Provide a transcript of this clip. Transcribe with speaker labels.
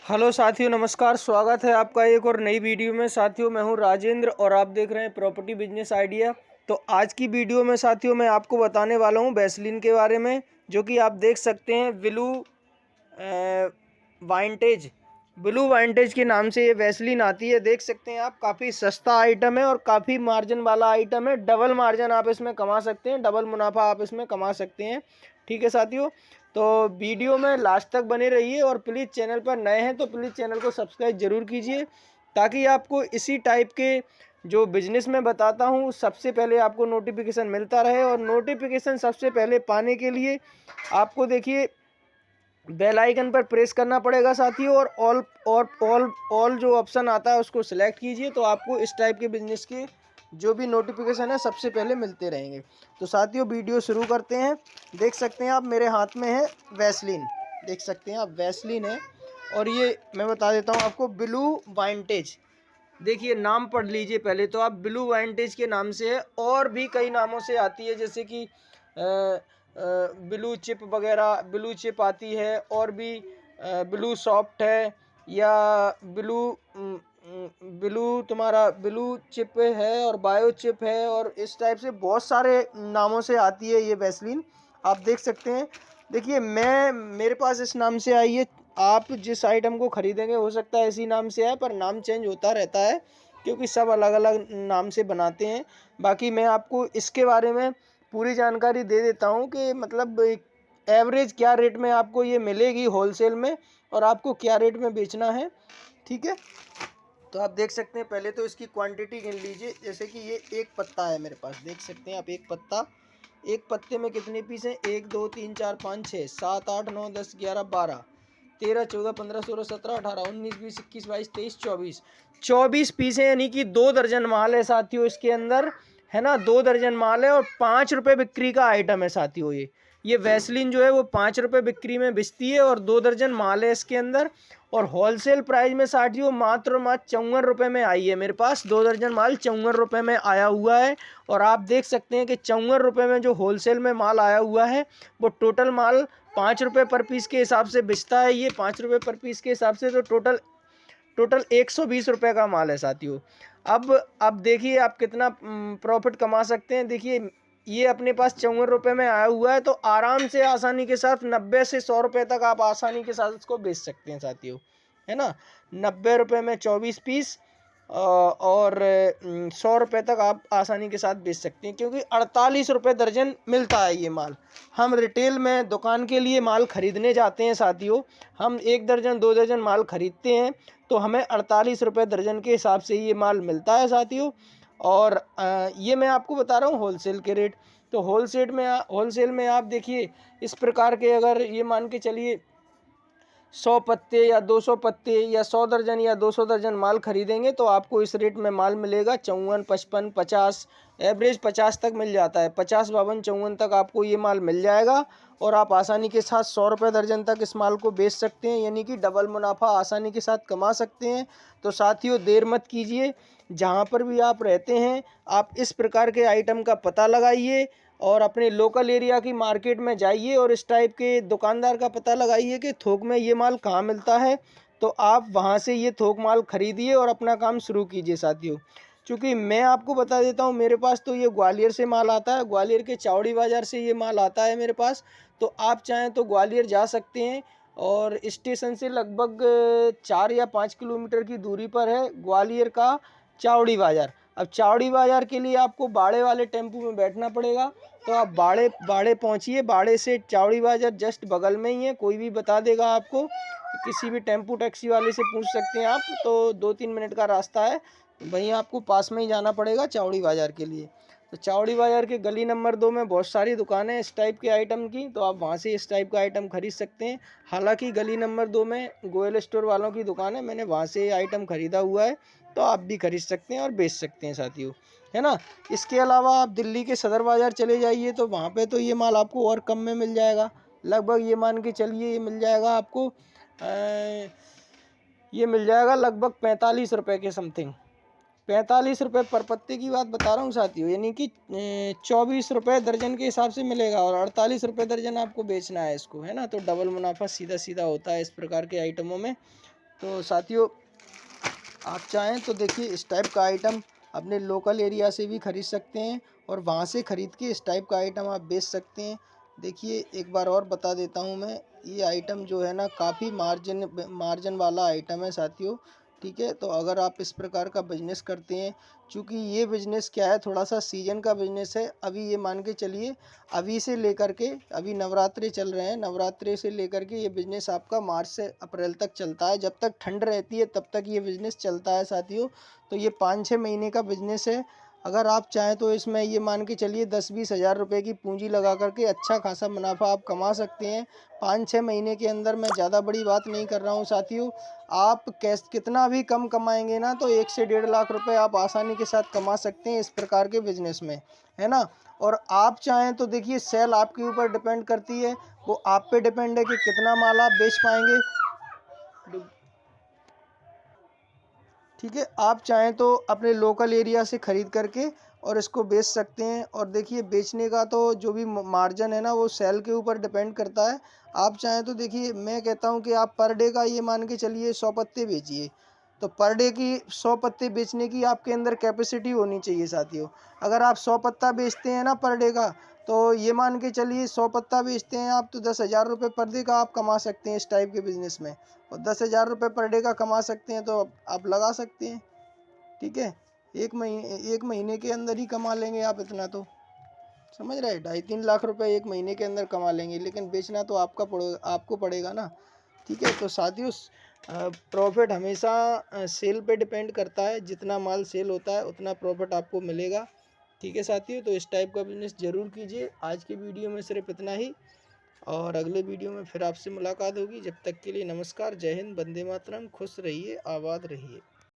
Speaker 1: Hello साथियों, नमस्कार। स्वागत है आपका एक और नई वीडियो में। साथियों, मैं हूं राजेंद्र और आप देख रहे हैं प्रॉपर्टी बिजनेस आइडिया। तो आज की वीडियो में साथियों मैं आपको बताने वाला हूं वैसलीन के बारे में, जो कि आप देख सकते हैं ब्लू वाइंटेज के नाम से ये वैसलीन आती है। देख सकते हैं आप, काफ़ी सस्ता आइटम है और काफ़ी मार्जिन वाला आइटम है। डबल मार्जिन आप इसमें कमा सकते हैं, डबल मुनाफा आप इसमें कमा सकते हैं। ठीक है साथियों, तो वीडियो में लास्ट तक बने रहिए और प्लीज़ चैनल पर नए हैं तो प्लीज़ चैनल को सब्सक्राइब जरूर कीजिए, ताकि आपको इसी टाइप के जो बिजनेस में बताता हूँ सबसे पहले आपको नोटिफिकेशन मिलता रहे। और नोटिफिकेशन सबसे पहले पाने के लिए आपको देखिए बेल आइकन पर प्रेस करना पड़ेगा साथियों, और ऑल जो ऑप्शन आता है उसको सिलेक्ट कीजिए, तो आपको इस टाइप के बिजनेस के जो भी नोटिफिकेशन है सबसे पहले मिलते रहेंगे। तो साथियों वीडियो शुरू करते हैं। देख सकते हैं आप, मेरे हाथ में है वैसलीन। देख सकते हैं आप, वैसलीन है। और ये मैं बता देता हूँ आपको, ब्लू वाइंटेज। देखिए नाम पढ़ लीजिए पहले तो आप, ब्लू वाइंटेज के नाम से है। और भी कई नामों से आती है, जैसे कि ब्लू चिप वगैरह, ब्लू चिप आती है, और भी ब्लू सॉफ्ट है, या ब्लू ब्लू तुम्हारा ब्लू चिप है, और बायो चिप है, और इस टाइप से बहुत सारे नामों से आती है ये वैसलीन। आप देख सकते हैं। देखिए मेरे पास इस नाम से आई है। आप जिस आइटम को खरीदेंगे हो सकता है इसी नाम से आए, पर नाम चेंज होता रहता है क्योंकि सब अलग अलग नाम से बनाते हैं। बाकी मैं आपको इसके बारे में पूरी जानकारी दे देता हूँ कि मतलब एवरेज क्या रेट में आपको ये मिलेगी होलसेल में, और आपको क्या रेट में बेचना है। ठीक है, तो आप देख सकते हैं। पहले तो इसकी क्वांटिटी गिन लीजिए। जैसे कि ये एक पत्ता है मेरे पास, देख सकते हैं आप, एक पत्ता। एक पत्ते में कितने पीस हैं? 1 2 3 4 5 6 7 8 9 10 11 12 13 14 15 16 17 18 19 20 21 22 23 24 24 पीस है, यानी कि 2 दर्जन माल है साथियों इसके अंदर, है ना। 2 दर्जन माल है और 5 रुपये बिक्री का आइटम है साथियों। ये वैसलीन जो है वो 5 रुपये बिक्री में बिकती है, और 2 दर्जन माल है इसके अंदर। और होलसेल प्राइस में साथियों मात्र 54 रुपये में आई है मेरे पास। 2 दर्जन माल 54 रुपये में आया हुआ है। और आप देख सकते हैं कि 54 रुपये में जो होलसेल में माल आया हुआ है, वो टोटल माल 5 रुपये पर पीस के हिसाब से बिचता है। ये 5 रुपये पर पीस के हिसाब से तो टोटल 120 रुपये का माल है साथियों। अब देखिए आप कितना प्रॉफिट कमा सकते हैं। देखिए ये अपने पास 54 रुपये में आया हुआ है, तो आराम से आसानी के साथ 90 से 100 रुपये तक आप आसानी के साथ इसको बेच सकते हैं साथियों, है ना। 90 रुपये में 24 पीस, और 100 रुपये तक आप आसानी के साथ बेच सकते हैं, क्योंकि 48 रुपये दर्जन मिलता है ये माल। हम रिटेल में दुकान के लिए माल खरीदने जाते हैं साथियों, हम 1 दर्जन 2 दर्जन माल खरीदते हैं, तो हमें 48 रुपये दर्जन के हिसाब से ये माल मिलता है साथियों। और ये मैं आपको बता रहा हूँ होलसेल के रेट। तो होलसेल में आप देखिए इस प्रकार के, अगर ये मान के चलिए 100 पत्ते या 200 पत्ते या 100 दर्जन या 200 दर्जन माल खरीदेंगे, तो आपको इस रेट में माल मिलेगा 54 55 50, एवरेज 50 तक मिल जाता है। 50 52 54 तक आपको ये माल मिल जाएगा, और आप आसानी के साथ 100 रुपये दर्जन तक इस माल को बेच सकते हैं, यानी कि डबल मुनाफा आसानी के साथ कमा सकते हैं। तो साथियों देर मत कीजिए, जहाँ पर भी आप रहते हैं आप इस प्रकार के आइटम का पता लगाइए, और अपने लोकल एरिया की मार्केट में जाइए और इस टाइप के दुकानदार का पता लगाइए कि थोक में ये माल कहाँ मिलता है, तो आप वहाँ से ये थोक माल खरीदिए और अपना काम शुरू कीजिए साथियों। क्योंकि मैं आपको बता देता हूँ, मेरे पास तो ये ग्वालियर से माल आता है, ग्वालियर के चावड़ी बाज़ार से ये माल आता है मेरे पास। तो आप चाहें तो ग्वालियर जा सकते हैं, और स्टेशन से लगभग 4 या 5 किलोमीटर की दूरी पर है ग्वालियर का चावड़ी बाज़ार। अब चावड़ी बाज़ार के लिए आपको बाड़े वाले टेम्पू में बैठना पड़ेगा, तो आप बाड़े पहुंचिए। बाड़े से चावड़ी बाज़ार जस्ट बगल में ही है, कोई भी बता देगा आपको। किसी भी टेम्पू टैक्सी वाले से पूछ सकते हैं आप, तो 2-3 मिनट का रास्ता है, वहीं आपको पास में ही जाना पड़ेगा चावड़ी बाज़ार के लिए। तो चावड़ी बाज़ार के गली नंबर 2 में बहुत सारी दुकानें हैं इस टाइप के आइटम की, तो आप वहाँ से इस टाइप का आइटम खरीद सकते हैं। हालांकि गली नंबर 2 में गोयल स्टोर वालों की दुकान है, मैंने वहाँ से आइटम खरीदा हुआ है, तो आप भी खरीद सकते हैं और बेच सकते हैं साथियों, है ना। इसके अलावा आप दिल्ली के सदर बाज़ार चले जाइए, तो वहाँ पे तो ये माल आपको और कम में मिल जाएगा। लगभग ये मान के चलिए ये मिल जाएगा आपको, ये मिल जाएगा लगभग 45 रुपये के समथिंग। 45 रुपये पर पत्ते की बात बता रहा हूँ साथियों, यानी कि 24 रुपये दर्जन के हिसाब से मिलेगा, और 48 रुपये दर्जन आपको बेचना है इसको, है ना। तो डबल मुनाफा सीधा सीधा होता है इस प्रकार के आइटमों में। तो साथियों आप चाहें तो देखिए इस टाइप का आइटम अपने लोकल एरिया से भी ख़रीद सकते हैं और वहाँ से ख़रीद के इस टाइप का आइटम आप बेच सकते हैं। देखिए एक बार और बता देता हूँ मैं, ये आइटम जो है ना काफ़ी मार्जिन वाला आइटम है साथियों। ठीक है, तो अगर आप इस प्रकार का बिजनेस करते हैं, चूँकि ये बिज़नेस क्या है, थोड़ा सा सीजन का बिज़नेस है। अभी ये मान के चलिए अभी से लेकर के, अभी नवरात्रि चल रहे हैं, नवरात्रि से लेकर के ये बिज़नेस आपका मार्च से अप्रैल तक चलता है। जब तक ठंड रहती है तब तक ये बिज़नेस चलता है साथियों। तो ये 5-6 महीने का बिज़नेस है। अगर आप चाहें तो इसमें ये मान के चलिए 10-20 हज़ार रुपये की पूंजी लगा करके अच्छा खासा मुनाफा आप कमा सकते हैं 5-6 महीने के अंदर। मैं ज़्यादा बड़ी बात नहीं कर रहा हूँ साथियों। आप कितना भी कम कमाएंगे ना तो 1 से 1.5 लाख रुपए आप आसानी के साथ कमा सकते हैं इस प्रकार के बिजनेस में, है ना। और आप चाहें तो देखिए सेल आपके ऊपर डिपेंड करती है, वो आप पे डिपेंड है कि कितना माल आप बेच पाएंगे। ठीक है, आप चाहें तो अपने लोकल एरिया से ख़रीद करके और इसको बेच सकते हैं। और देखिए बेचने का तो जो भी मार्जिन है ना वो सेल के ऊपर डिपेंड करता है। आप चाहें तो देखिए मैं कहता हूँ कि आप पर डे का ये मान के चलिए 100 पत्ते बेचिए। तो पर डे की 100 पत्ते बेचने की आपके अंदर कैपेसिटी होनी चाहिए साथियों। अगर आप 100 पत्ता बेचते हैं ना पर डे का, तो ये मान के चलिए 100 पत्ता बेचते हैं आप तो 10,000 रुपये पर डे का आप कमा सकते हैं इस टाइप के बिज़नेस में। और 10,000 रुपये पर डे का कमा सकते हैं तो आप लगा सकते हैं। ठीक है, एक महीने के अंदर ही कमा लेंगे आप इतना, तो समझ रहे, 2.5-3 लाख रुपए एक महीने के अंदर कमा लेंगे। लेकिन बेचना तो आपको पड़ेगा ना। ठीक है, तो साथियों प्रॉफिट हमेशा सेल पे डिपेंड करता है। जितना माल सेल होता है उतना प्रॉफिट आपको मिलेगा। ठीक है साथियों, तो इस टाइप का बिजनेस ज़रूर कीजिए। आज की वीडियो में सिर्फ इतना ही, और अगले वीडियो में फिर आपसे मुलाकात होगी। जब तक के लिए नमस्कार, जय हिंद, वंदे मातरम, खुश रहिए, आबाद रहिए।